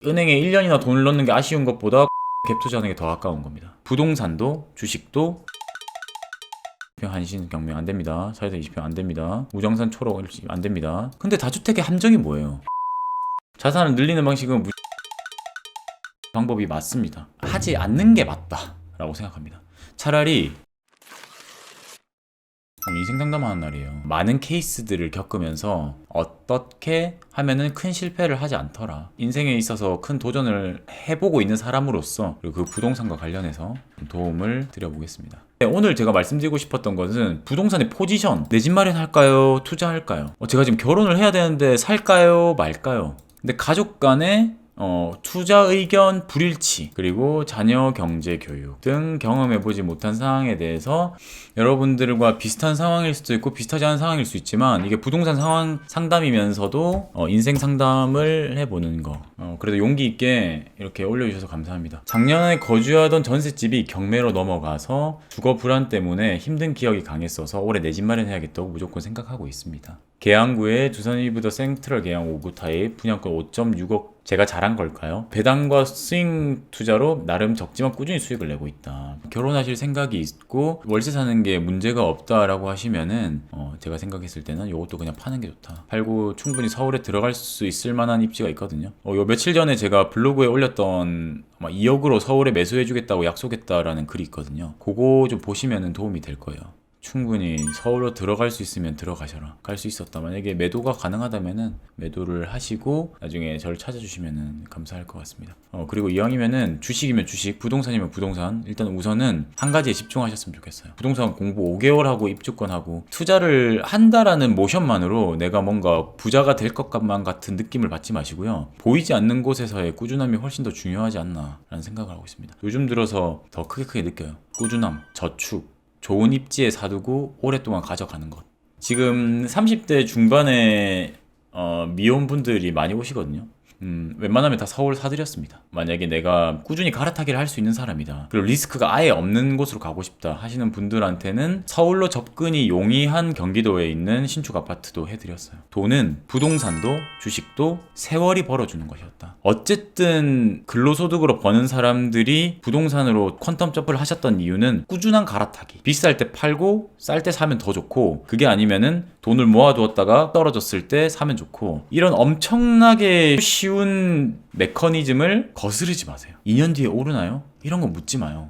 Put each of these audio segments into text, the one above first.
은행에 1년이나 돈을 넣는 게 아쉬운 것보다 갭 투자하는 게 더 아까운 겁니다. 부동산도 주식도 한신 경매 안 됩니다. 사회다 20평 안 됩니다. 우정산 초록 안 됩니다. 근데 다주택의 함정이 뭐예요? 자산을 늘리는 방식은 방법이 맞습니다. 하지 않는 게 맞다라고 생각합니다. 차라리 인생 상담하는 날이에요. 많은 케이스들을 겪으면서 어떻게 하면은 큰 실패를 하지 않더라. 인생에 있어서 큰 도전을 해보고 있는 사람으로서 그리고 그 부동산과 관련해서 도움을 드려보겠습니다. 네, 오늘 제가 말씀드리고 싶었던 것은 부동산의 포지션. 내 집 마련할까요? 투자할까요? 제가 지금 결혼을 해야 되는데 살까요? 말까요? 근데 가족 간에 투자 의견 불일치, 그리고 자녀 경제 교육 등 경험해보지 못한 상황에 대해서 여러분들과 비슷한 상황일 수도 있고 비슷하지 않은 상황일 수 있지만 이게 부동산 상황 상담이면서도 인생 상담을 해보는 거 그래도 용기 있게 이렇게 올려주셔서 감사합니다. 작년에 거주하던 전셋집이 경매로 넘어가서 주거 불안 때문에 힘든 기억이 강했어서 올해 내 집 마련해야겠다고 무조건 생각하고 있습니다. 계양구에 두산이브더 센트럴 계양 5구 타입 분양권 5.6억 제가 잘한 걸까요? 배당과 스윙 투자로 나름 적지만 꾸준히 수익을 내고 있다. 결혼하실 생각이 있고 월세 사는 게 문제가 없다라고 하시면은 제가 생각했을 때는 이것도 그냥 파는 게 좋다. 팔고 충분히 서울에 들어갈 수 있을 만한 입지가 있거든요. 요 며칠 전에 제가 블로그에 올렸던 2억으로 서울에 매수해주겠다고 약속했다라는 글이 있거든요. 그거 좀 보시면은 도움이 될 거예요. 충분히 서울로 들어갈 수 있으면 들어가셔라. 갈 수 있었다. 만약에 매도가 가능하다면은 매도를 하시고 나중에 저를 찾아주시면은 감사할 것 같습니다. 그리고 이왕이면은 주식이면 주식, 부동산이면 부동산. 일단 우선은 한 가지에 집중하셨으면 좋겠어요. 부동산 공부 5개월 하고 입주권하고 투자를 한다라는 모션만으로 내가 뭔가 부자가 될 것만 같은 느낌을 받지 마시고요. 보이지 않는 곳에서의 꾸준함이 훨씬 더 중요하지 않나라는 생각을 하고 있습니다. 요즘 들어서 더 크게 느껴요. 꾸준함, 저축, 좋은 입지에 사두고 오랫동안 가져가는 것. 지금 30대 중반에 미혼분들이 많이 오시거든요. 웬만하면 다 서울 사드렸습니다. 만약에 내가 꾸준히 갈아타기를 할 수 있는 사람이다. 그리고 리스크가 아예 없는 곳으로 가고 싶다 하시는 분들한테는 서울로 접근이 용이한 경기도에 있는 신축 아파트도 해드렸어요. 돈은 부동산도 주식도 세월이 벌어주는 것이었다. 어쨌든 근로소득으로 버는 사람들이 부동산으로 퀀텀 점프를 하셨던 이유는 꾸준한 갈아타기. 비쌀 때 팔고 쌀 때 사면 더 좋고, 그게 아니면은 돈을 모아두었다가 떨어졌을 때 사면 좋고, 이런 엄청나게 쉬운 메커니즘을 거스르지 마세요. 2년 뒤에 오르나요? 이런 거 묻지 마요.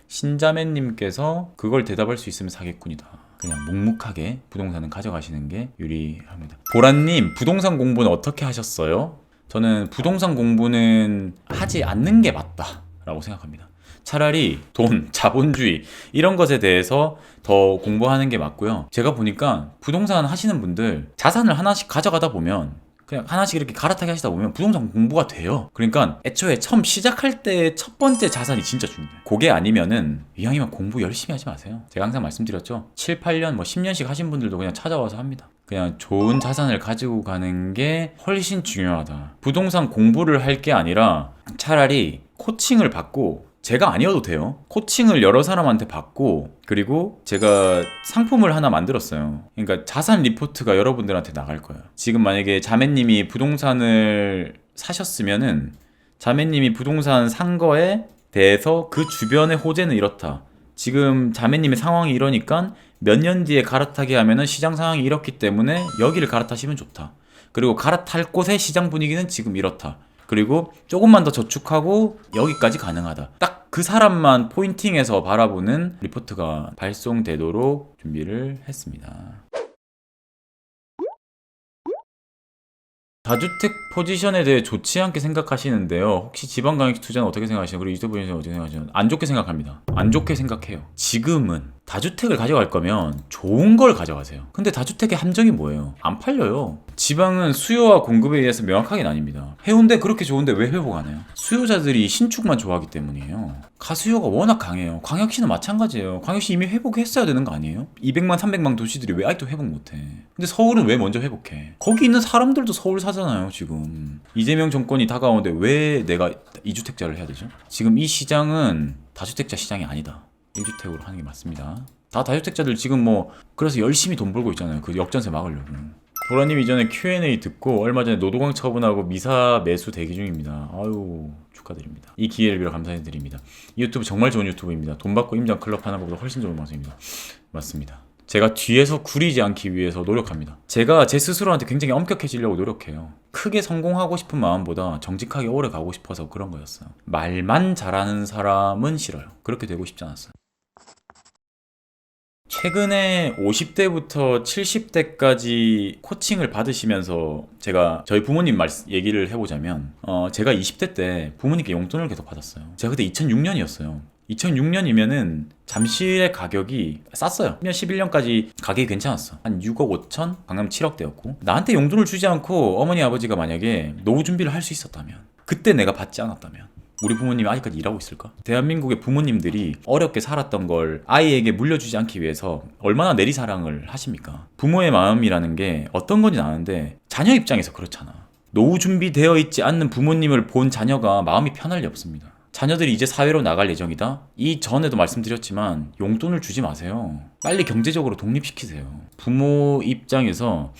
신자매님께서 그걸 대답할 수 있으면 사기꾼이다. 그냥 묵묵하게 부동산은 가져가시는 게 유리합니다. 보라님, 부동산 공부는 어떻게 하셨어요? 저는 부동산 공부는 하지 않는 게 맞다라고 생각합니다. 차라리 돈, 자본주의 이런 것에 대해서 더 공부하는 게 맞고요. 제가 보니까 부동산 하시는 분들 자산을 하나씩 가져가다 보면 그냥 하나씩 이렇게 갈아타기 하시다 보면 부동산 공부가 돼요. 그러니까 애초에 처음 시작할 때 첫 번째 자산이 진짜 중요해요. 그게 아니면은 이왕이면 공부 열심히 하지 마세요. 제가 항상 말씀드렸죠. 7, 8년, 10년씩 하신 분들도 그냥 찾아와서 합니다. 그냥 좋은 자산을 가지고 가는 게 훨씬 중요하다. 부동산 공부를 할 게 아니라 차라리 코칭을 받고, 제가 아니어도 돼요. 코칭을 여러 사람한테 받고, 그리고 제가 상품을 하나 만들었어요. 그러니까 자산 리포트가 여러분들한테 나갈 거예요. 지금 만약에 자매님이 부동산을 사셨으면은 자매님이 부동산 산 거에 대해서 그 주변의 호재는 이렇다. 지금 자매님의 상황이 이러니까 몇 년 뒤에 갈아타기 하면은 시장 상황이 이렇기 때문에 여기를 갈아타시면 좋다. 그리고 갈아탈 곳의 시장 분위기는 지금 이렇다. 그리고 조금만 더 저축하고 여기까지 가능하다. 딱 그 사람만 포인팅해서 바라보는 리포트가 발송되도록 준비를 했습니다. 다주택 포지션에 대해 좋지 않게 생각하시는데요. 혹시 지방광역시 투자는 어떻게 생각하시나요? 그리고 유튜브 보시는 어떻게 생각하시나요? 안 좋게 생각합니다. 안 좋게 생각해요. 지금은 다주택을 가져갈 거면 좋은 걸 가져가세요. 근데 다주택의 함정이 뭐예요? 안 팔려요. 지방은 수요와 공급에 의해서 명확하게 나뉩니다. 해운대 그렇게 좋은데 왜 회복 안 해요? 수요자들이 신축만 좋아하기 때문이에요. 가수요가 워낙 강해요. 광역시는 마찬가지예요. 광역시 이미 회복했어야 되는 거 아니에요? 200만, 300만 도시들이 왜 아직도 회복 못해? 근데 서울은 왜 먼저 회복해? 거기 있는 사람들도 서울 사잖아요, 지금. 이재명 정권이 다가오는데 왜 내가 2주택자를 해야 되죠? 지금 이 시장은 다주택자 시장이 아니다. 1주택으로 하는 게 맞습니다. 다 다주택자들 지금 그래서 열심히 돈 벌고 있잖아요. 그 역전세 막으려고. 보라님 이전에 Q&A 듣고 얼마 전에 노도광 처분하고 미사 매수 대기 중입니다. 아유 축하드립니다. 이 기회를 빌어 감사드립니다. 이 유튜브 정말 좋은 유튜브입니다. 돈 받고 임장 클럽 하는 것보다 훨씬 좋은 방송입니다. 맞습니다. 제가 뒤에서 구리지 않기 위해서 노력합니다. 제가 제 스스로한테 굉장히 엄격해지려고 노력해요. 크게 성공하고 싶은 마음보다 정직하게 오래 가고 싶어서 그런 거였어요. 말만 잘하는 사람은 싫어요. 그렇게 되고 싶지 않았어요. 최근에 50대부터 70대까지 코칭을 받으시면서 제가 저희 부모님 얘기를 해보자면 제가 20대 때 부모님께 용돈을 계속 받았어요. 제가 그때 2006년이었어요. 2006년이면은 잠실의 가격이 쌌어요. 11년까지 가격이 괜찮았어. 한 6억 5천? 강남 7억대였고 나한테 용돈을 주지 않고 어머니 아버지가 만약에 노후 준비를 할 수 있었다면 그때 내가 받지 않았다면 우리 부모님이 아직까지 일하고 있을까? 대한민국의 부모님들이 어렵게 살았던 걸 아이에게 물려주지 않기 위해서 얼마나 내리사랑을 하십니까? 부모의 마음이라는 게 어떤 건지 아는데 자녀 입장에서 그렇잖아. 노후 준비되어 있지 않는 부모님을 본 자녀가 마음이 편할 리 없습니다. 자녀들이 이제 사회로 나갈 예정이다? 이 전에도 말씀드렸지만 용돈을 주지 마세요. 빨리 경제적으로 독립시키세요. 부모 입장에서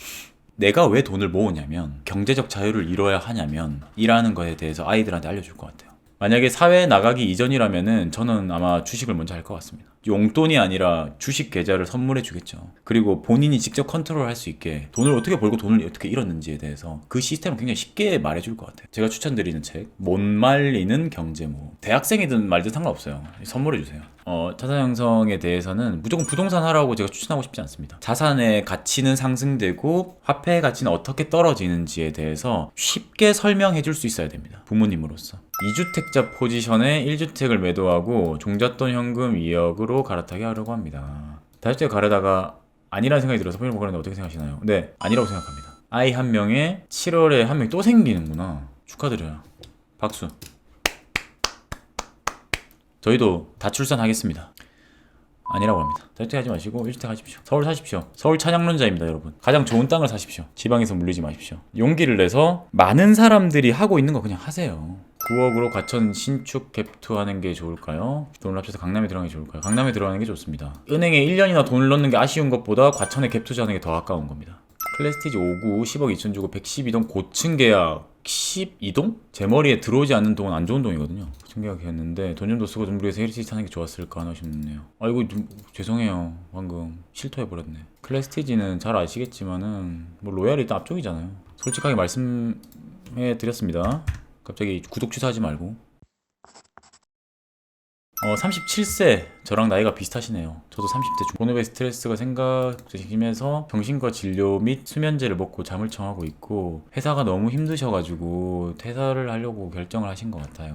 내가 왜 돈을 모으냐면 경제적 자유를 이뤄야 하냐면 일하는 거에 대해서 아이들한테 알려줄 것 같아요. 만약에 사회에 나가기 이전이라면은 저는 아마 주식을 먼저 할 것 같습니다. 용돈이 아니라 주식 계좌를 선물해 주겠죠. 그리고 본인이 직접 컨트롤할 수 있게 돈을 어떻게 벌고 돈을 어떻게 잃었는지에 대해서 그 시스템을 굉장히 쉽게 말해줄 것 같아요. 제가 추천드리는 책 못 말리는 경제모. 대학생이든 말든 상관없어요. 선물해 주세요. 자산 형성에 대해서는 무조건 부동산 하라고 제가 추천하고 싶지 않습니다. 자산의 가치는 상승되고 화폐의 가치는 어떻게 떨어지는지에 대해서 쉽게 설명해 줄 수 있어야 됩니다. 부모님으로서. 2주택자 포지션에 1주택을 매도하고 종잣돈 현금 2억으로 갈아타게 하려고 합니다. 다주택 가려다가 아니라는 생각이 들어서 포인트 보는데 어떻게 생각하시나요? 네, 아니라고 생각합니다. 아이 한 명에 7월에 한 명이 또 생기는구나. 축하드려요. 박수. 저희도 다 출산하겠습니다. 아니라고 합니다. 다주택 하지 마시고 1주택 하십시오. 서울 사십시오. 서울 찬양론자입니다, 여러분. 가장 좋은 땅을 사십시오. 지방에서 물리지 마십시오. 용기를 내서 많은 사람들이 하고 있는 거 그냥 하세요. 9억으로 과천 신축 갭투 하는 게 좋을까요? 돈을 합쳐서 강남에 들어가는 게 좋을까요? 강남에 들어가는 게 좋습니다. 은행에 1년이나 돈을 넣는 게 아쉬운 것보다 과천에 갭 투자하는 게 더 아까운 겁니다. 클래스티지 5구 10억 2천 주고 112동 고층 계약 12동? 제 머리에 들어오지 않는 동은 안 좋은 동이거든요. 고층 계약했는데 돈 좀 더 쓰고 dum브리에서 헤리티지 타는 게 좋았을까 하나 싶네요. 아이고 죄송해요. 방금 실토해버렸네. 클래스티지는 잘 아시겠지만은 뭐 로얄이 일단 앞쪽이잖아요. 솔직하게 말씀해 드렸습니다. 갑자기 구독 취소하지 말고. 37세 저랑 나이가 비슷하시네요. 저도 30대 본업의 스트레스가 생각되시면서 정신과 진료 및 수면제를 먹고 잠을 청하고 있고 회사가 너무 힘드셔가지고 퇴사를 하려고 결정을 하신 것 같아요.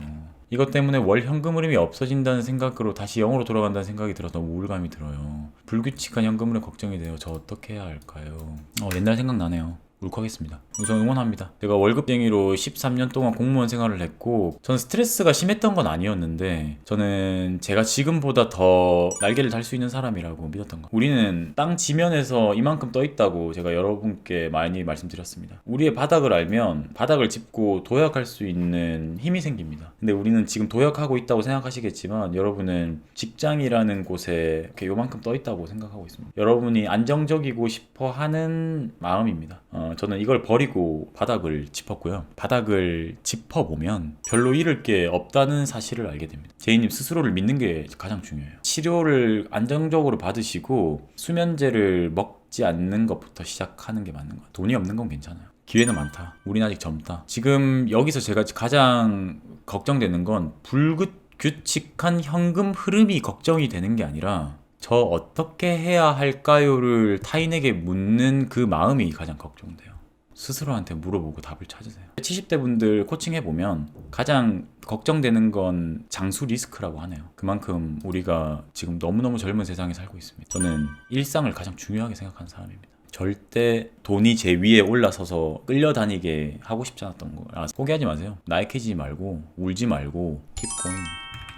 이것 때문에 월 현금 흐름이 없어진다는 생각으로 다시 0으로 돌아간다는 생각이 들어서 너무 우울감이 들어요. 불규칙한 현금 흐름 걱정이 돼요. 저 어떻게 해야 할까요? 옛날 생각나네요. 울컥했습니다. 우선 응원합니다. 제가 월급쟁이로 13년 동안 공무원 생활을 했고 저는 스트레스가 심했던 건 아니었는데 저는 제가 지금보다 더 날개를 달 수 있는 사람이라고 믿었던 거. 우리는 땅 지면에서 이만큼 떠 있다고 제가 여러분께 많이 말씀드렸습니다. 우리의 바닥을 알면 바닥을 짚고 도약할 수 있는 힘이 생깁니다. 근데 우리는 지금 도약하고 있다고 생각하시겠지만 여러분은 직장이라는 곳에 이렇게 요만큼 떠 있다고 생각하고 있습니다. 여러분이 안정적이고 싶어 하는 마음입니다. 저는 이걸 버리고 바닥을 짚었고요. 바닥을 짚어보면 별로 잃을 게 없다는 사실을 알게 됩니다. 제이님 스스로를 믿는 게 가장 중요해요. 치료를 안정적으로 받으시고 수면제를 먹지 않는 것부터 시작하는 게 맞는 것 같아요. 돈이 없는 건 괜찮아요. 기회는 많다. 우린 아직 젊다. 지금 여기서 제가 가장 걱정되는 건 불규칙한 현금 흐름이 걱정이 되는 게 아니라 저 어떻게 해야 할까요를 타인에게 묻는 그 마음이 가장 걱정돼요. 스스로한테 물어보고 답을 찾으세요. 70대 분들 코칭해보면 가장 걱정되는 건 장수 리스크라고 하네요. 그만큼 우리가 지금 너무너무 젊은 세상에 살고 있습니다. 저는 일상을 가장 중요하게 생각하는 사람입니다. 절대 돈이 제 위에 올라서서 끌려다니게 하고 싶지 않았던 거. 포기하지 마세요. 나약해지지 말고 울지 말고 keep going.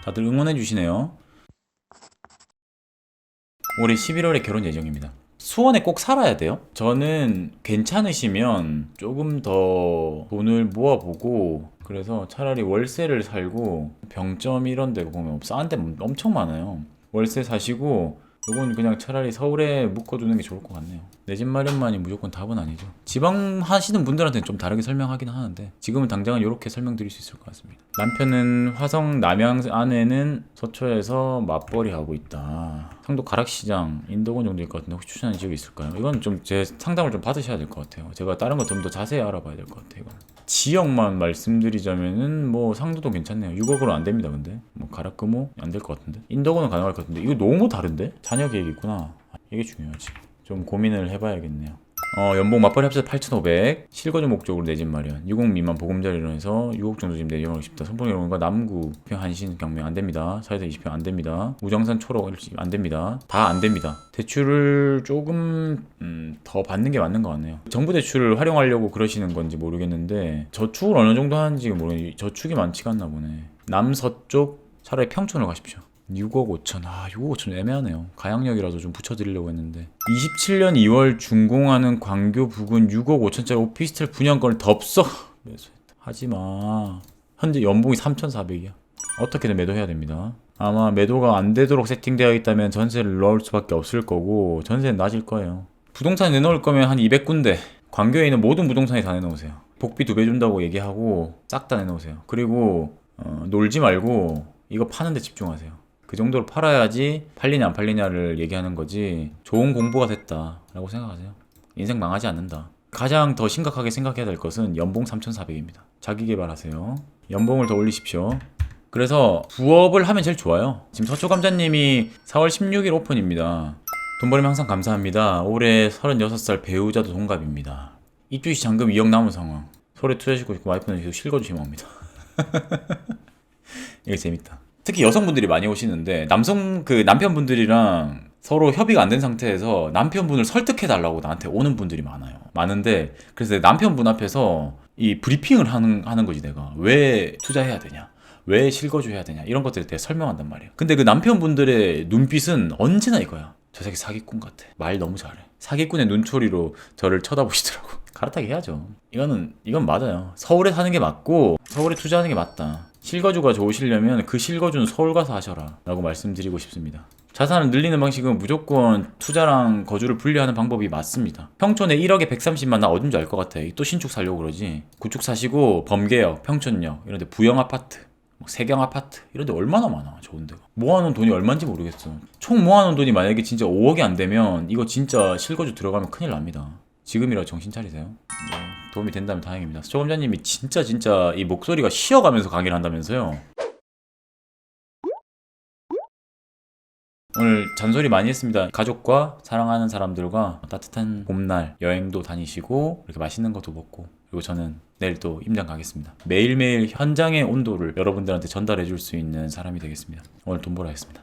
다들 응원해 주시네요. 올해 11월에 결혼 예정입니다. 수원에 꼭 살아야 돼요? 저는 괜찮으시면 조금 더 돈을 모아보고 그래서 차라리 월세를 살고 병점 이런 데 보면 싼 데 엄청 많아요. 월세 사시고 요건 그냥 차라리 서울에 묶어두는 게 좋을 것 같네요. 내 집 마련만이 무조건 답은 아니죠. 지방 하시는 분들한테는 좀 다르게 설명하긴 하는데 지금은 당장은 이렇게 설명드릴 수 있을 것 같습니다. 남편은 화성 남양 아내는 서초에서 맞벌이 하고 있다. 상도 가락시장 인도군 정도일 것 같은데 혹시 추천하는 지역이 있을까요? 이건 좀 제 상담을 좀 받으셔야 될 것 같아요. 제가 다른 거 좀 더 자세히 알아봐야 될 것 같아요. 이건. 지역만 말씀드리자면은 뭐 상도도 괜찮네요. 6억으로 안 됩니다. 근데 뭐 가락금호 안 될 것 같은데 인도군은 가능할 것 같은데 이거 너무 다른데? 자녀 계획이 있구나. 이게 중요하지. 좀 고민을 해봐야겠네요. 연봉 맞벌이 합쳐서 8,500 실거주 목적으로 내 집 마련 6억 미만 보금자리로 해서 6억 정도 지금 내려가고 싶다. 선풍이론과 남구 평 한신 경매 안됩니다. 사회대 20평 안됩니다. 우정산 초록 안됩니다. 다 안됩니다. 대출을 조금 더 받는 게 맞는 것 같네요. 정부 대출을 활용하려고 그러시는 건지 모르겠는데 저축을 어느 정도 하는지 모르겠는데 저축이 많지가 않나 보네. 남서쪽 차라리 평촌을 가십시오. 6억 5천. 6억 5천 애매하네요. 가양역이라도 좀 붙여드리려고 했는데 27년 2월 준공하는 광교 부근 6억 5천짜리 오피스텔 분양권을 덥석 매수했다. 하지마. 현재 연봉이 3,400이야. 어떻게든 매도해야 됩니다. 아마 매도가 안 되도록 세팅되어 있다면 전세를 넣을 수밖에 없을 거고 전세는 낮을 거예요. 부동산에 내놓을 거면 한 200군데 광교에 있는 모든 부동산에 다 내놓으세요. 복비 2배 준다고 얘기하고 싹 다 내놓으세요. 그리고 놀지 말고 이거 파는 데 집중하세요. 그 정도로 팔아야지 팔리냐 안 팔리냐를 얘기하는 거지 좋은 공부가 됐다라고 생각하세요. 인생 망하지 않는다. 가장 더 심각하게 생각해야 될 것은 연봉 3,400입니다. 자기 개발하세요. 연봉을 더 올리십시오. 그래서 부업을 하면 제일 좋아요. 지금 서초감자님이 4월 16일 오픈입니다. 돈 벌면 항상 감사합니다. 올해 36살 배우자도 동갑입니다. 입주시 잔금 2억 남은 상황. 서울에 투자시고 있고 와이프는 계속 실거주 희망합니다. 이게 재밌다. 특히 여성분들이 많이 오시는데 남편분들이랑 서로 협의가 안 된 상태에서 남편분을 설득해달라고 나한테 오는 분들이 많은데 그래서 남편분 앞에서 이 브리핑을 하는 거지. 내가 왜 투자해야 되냐, 왜 실거주해야 되냐, 이런 것들에 대해 설명한단 말이에요. 근데 그 남편분들의 눈빛은 언제나 이거야. 저 새끼 사기꾼 같아. 말 너무 잘해. 사기꾼의 눈초리로 저를 쳐다보시더라고. 갈아타기 해야죠. 이건 맞아요. 서울에 사는 게 맞고 서울에 투자하는 게 맞다. 실거주가 좋으시려면 그 실거주는 서울 가서 하셔라 라고 말씀드리고 싶습니다. 자산을 늘리는 방식은 무조건 투자랑 거주를 분리하는 방법이 맞습니다. 평촌에 1억에 130만 나 어딘 줄 알 것 같아. 또 신축 사려고 그러지. 구축 사시고 범계역, 평촌역 이런 데 부영 아파트, 세경 아파트 이런 데 얼마나 많아. 좋은 데가. 모아놓은 돈이 얼마인지 모르겠어. 총 모아놓은 돈이 만약에 진짜 5억이 안 되면 이거 진짜 실거주 들어가면 큰일 납니다. 지금이라도 정신 차리세요. 네, 도움이 된다면 다행입니다. 서초감자님이 진짜 이 목소리가 쉬어가면서 강의를 한다면서요. 오늘 잔소리 많이 했습니다. 가족과 사랑하는 사람들과 따뜻한 봄날 여행도 다니시고 이렇게 맛있는 것도 먹고 그리고 저는 내일 또 임장 가겠습니다. 매일매일 현장의 온도를 여러분들한테 전달해 줄 수 있는 사람이 되겠습니다. 오늘 돈 벌어 하겠습니다.